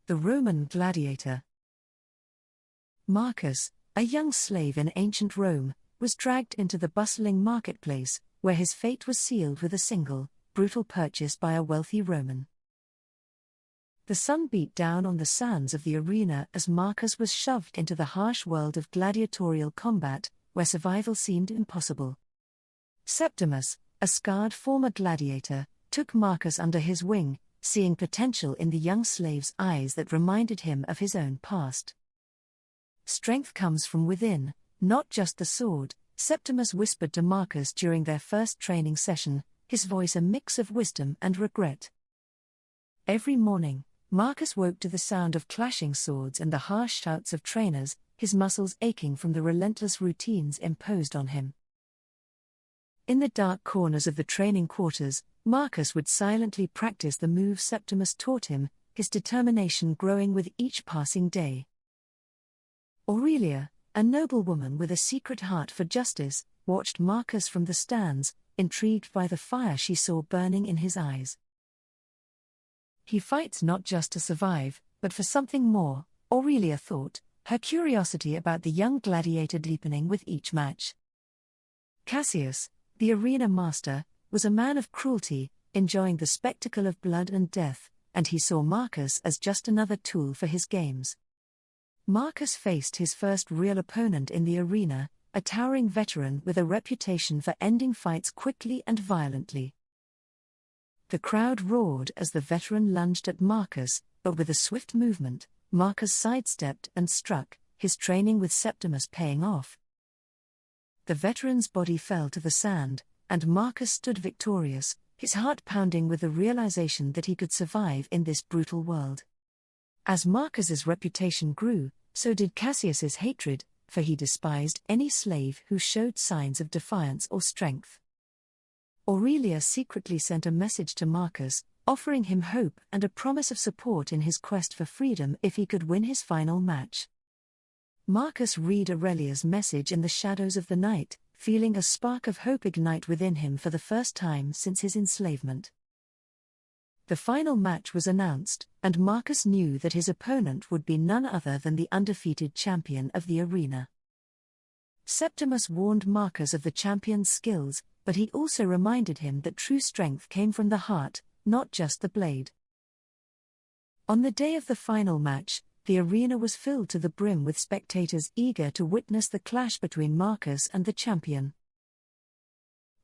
The Roman Gladiator. Marcus, a young slave in ancient Rome, was dragged into the bustling marketplace, where his fate was sealed with a single, brutal purchase by a wealthy Roman. The sun beat down on the sands of the arena as Marcus was shoved into the harsh world of gladiatorial combat, where survival seemed impossible. Septimus, a scarred former gladiator, took Marcus under his wing, seeing potential in the young slave's eyes that reminded him of his own past. "Strength comes from within, not just the sword," Septimus whispered to Marcus during their first training session, his voice a mix of wisdom and regret. Every morning, Marcus woke to the sound of clashing swords and the harsh shouts of trainers, his muscles aching from the relentless routines imposed on him. In the dark corners of the training quarters, Marcus would silently practice the moves Septimus taught him, his determination growing with each passing day. Aurelia, a noblewoman with a secret heart for justice, watched Marcus from the stands, intrigued by the fire she saw burning in his eyes. "He fights not just to survive, but for something more," Aurelia thought, her curiosity about the young gladiator deepening with each match. Cassius, the arena master, was a man of cruelty, enjoying the spectacle of blood and death, and he saw Marcus as just another tool for his games. Marcus faced his first real opponent in the arena, a towering veteran with a reputation for ending fights quickly and violently. The crowd roared as the veteran lunged at Marcus, but with a swift movement, Marcus sidestepped and struck, his training with Septimus paying off. The veteran's body fell to the sand, and Marcus stood victorious, his heart pounding with the realization that he could survive in this brutal world. As Marcus's reputation grew, so did Cassius's hatred, for he despised any slave who showed signs of defiance or strength. Aurelia secretly sent a message to Marcus, offering him hope and a promise of support in his quest for freedom if he could win his final match. Marcus read Aurelia's message in the shadows of the night, feeling a spark of hope ignite within him for the first time since his enslavement. The final match was announced, and Marcus knew that his opponent would be none other than the undefeated champion of the arena. Septimus warned Marcus of the champion's skills, but he also reminded him that true strength came from the heart, not just the blade. On the day of the final match, the arena was filled to the brim with spectators eager to witness the clash between Marcus and the champion.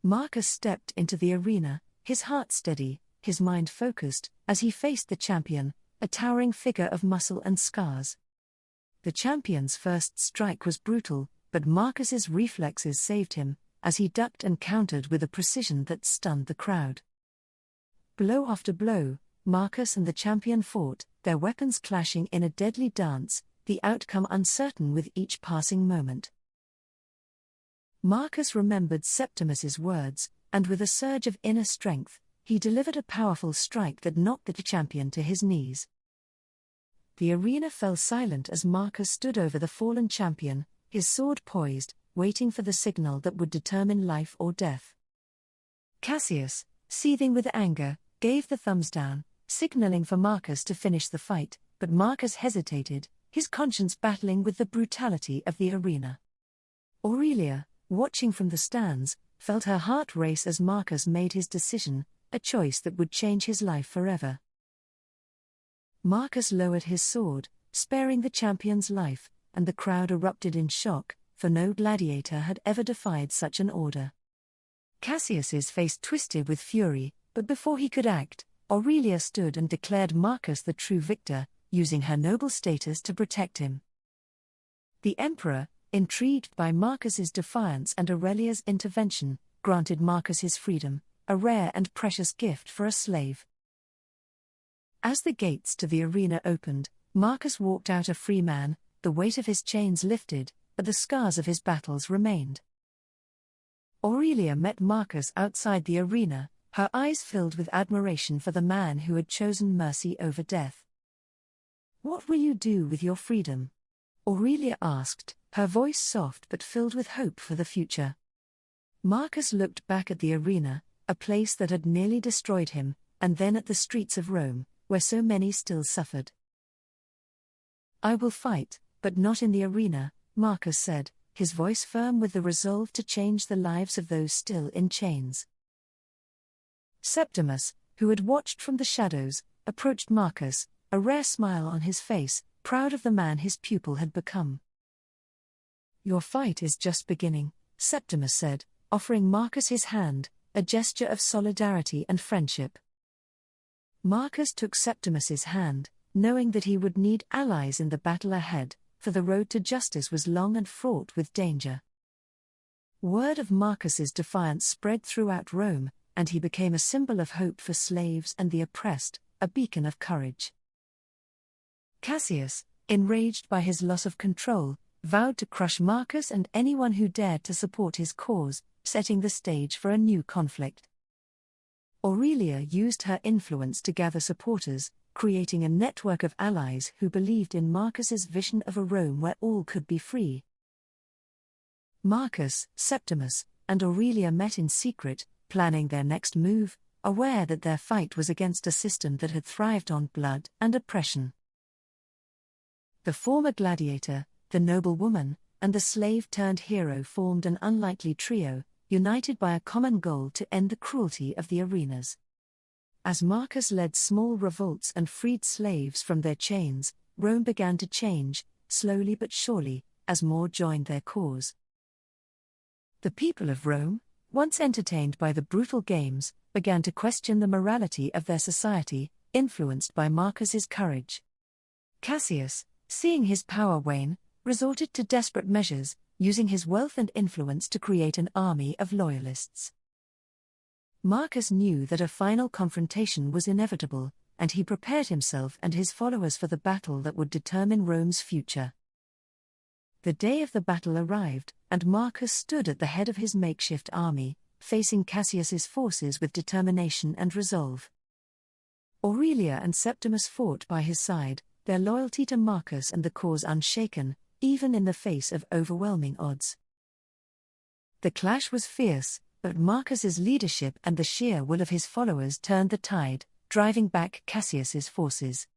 Marcus stepped into the arena, his heart steady, his mind focused, as he faced the champion, a towering figure of muscle and scars. The champion's first strike was brutal, but Marcus's reflexes saved him, as he ducked and countered with a precision that stunned the crowd. Blow after blow, Marcus and the champion fought, their weapons clashing in a deadly dance, the outcome uncertain with each passing moment. Marcus remembered Septimus's words, and with a surge of inner strength, he delivered a powerful strike that knocked the champion to his knees. The arena fell silent as Marcus stood over the fallen champion, his sword poised, waiting for the signal that would determine life or death. Cassius, seething with anger, gave the thumbs down, signaling for Marcus to finish the fight, but Marcus hesitated, his conscience battling with the brutality of the arena. Aurelia, watching from the stands, felt her heart race as Marcus made his decision, a choice that would change his life forever. Marcus lowered his sword, sparing the champion's life, and the crowd erupted in shock, for no gladiator had ever defied such an order. Cassius's face twisted with fury, but before he could act, Aurelia stood and declared Marcus the true victor, using her noble status to protect him. The emperor, intrigued by Marcus's defiance and Aurelia's intervention, granted Marcus his freedom, a rare and precious gift for a slave. As the gates to the arena opened, Marcus walked out a free man, the weight of his chains lifted, but the scars of his battles remained. Aurelia met Marcus outside the arena, her eyes filled with admiration for the man who had chosen mercy over death. "What will you do with your freedom?" Aurelia asked, her voice soft but filled with hope for the future. Marcus looked back at the arena, a place that had nearly destroyed him, and then at the streets of Rome, where so many still suffered. "I will fight, but not in the arena," Marcus said, his voice firm with the resolve to change the lives of those still in chains. Septimus, who had watched from the shadows, approached Marcus, a rare smile on his face, proud of the man his pupil had become. "Your fight is just beginning," Septimus said, offering Marcus his hand, a gesture of solidarity and friendship. Marcus took Septimus's hand, knowing that he would need allies in the battle ahead, for the road to justice was long and fraught with danger. Word of Marcus's defiance spread throughout Rome, and he became a symbol of hope for slaves and the oppressed, a beacon of courage. Cassius, enraged by his loss of control, vowed to crush Marcus and anyone who dared to support his cause, setting the stage for a new conflict. Aurelia used her influence to gather supporters, creating a network of allies who believed in Marcus's vision of a Rome where all could be free. Marcus, Septimus, and Aurelia met in secret, planning their next move, aware that their fight was against a system that had thrived on blood and oppression. The former gladiator, the noble woman, and the slave-turned-hero formed an unlikely trio, united by a common goal to end the cruelty of the arenas. As Marcus led small revolts and freed slaves from their chains, Rome began to change, slowly but surely, as more joined their cause. The people of Rome, once entertained by the brutal games, began to question the morality of their society, influenced by Marcus's courage. Cassius, seeing his power wane, resorted to desperate measures, using his wealth and influence to create an army of loyalists. Marcus knew that a final confrontation was inevitable, and he prepared himself and his followers for the battle that would determine Rome's future. The day of the battle arrived, and Marcus stood at the head of his makeshift army, facing Cassius's forces with determination and resolve. Aurelia and Septimus fought by his side, their loyalty to Marcus and the cause unshaken, even in the face of overwhelming odds. The clash was fierce, but Marcus's leadership and the sheer will of his followers turned the tide, driving back Cassius's forces.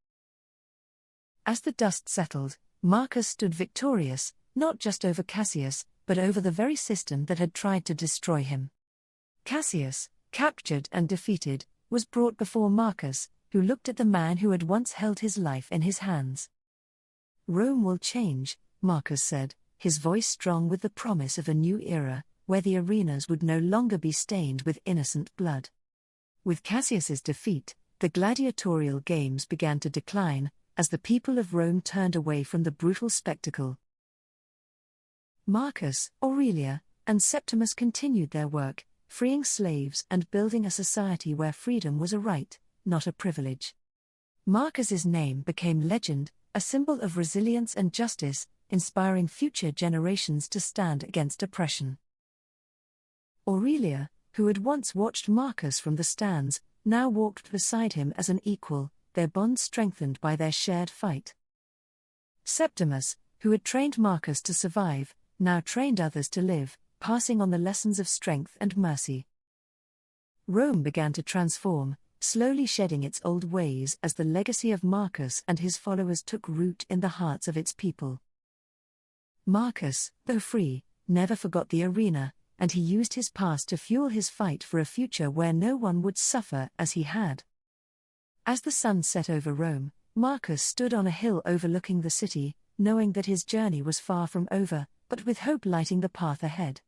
As the dust settled, Marcus stood victorious, not just over Cassius, but over the very system that had tried to destroy him. Cassius, captured and defeated, was brought before Marcus, who looked at the man who had once held his life in his hands. "Rome will change," Marcus said, his voice strong with the promise of a new era, where the arenas would no longer be stained with innocent blood. With Cassius's defeat, the gladiatorial games began to decline, as the people of Rome turned away from the brutal spectacle. Marcus, Aurelia, and Septimus continued their work, freeing slaves and building a society where freedom was a right, not a privilege. Marcus's name became legend, a symbol of resilience and justice, inspiring future generations to stand against oppression. Aurelia, who had once watched Marcus from the stands, now walked beside him as an equal, their bond strengthened by their shared fight. Septimus, who had trained Marcus to survive, now trained others to live, passing on the lessons of strength and mercy. Rome began to transform, slowly shedding its old ways as the legacy of Marcus and his followers took root in the hearts of its people. Marcus, though free, never forgot the arena, and he used his past to fuel his fight for a future where no one would suffer as he had. As the sun set over Rome, Marcus stood on a hill overlooking the city, knowing that his journey was far from over, but with hope lighting the path ahead.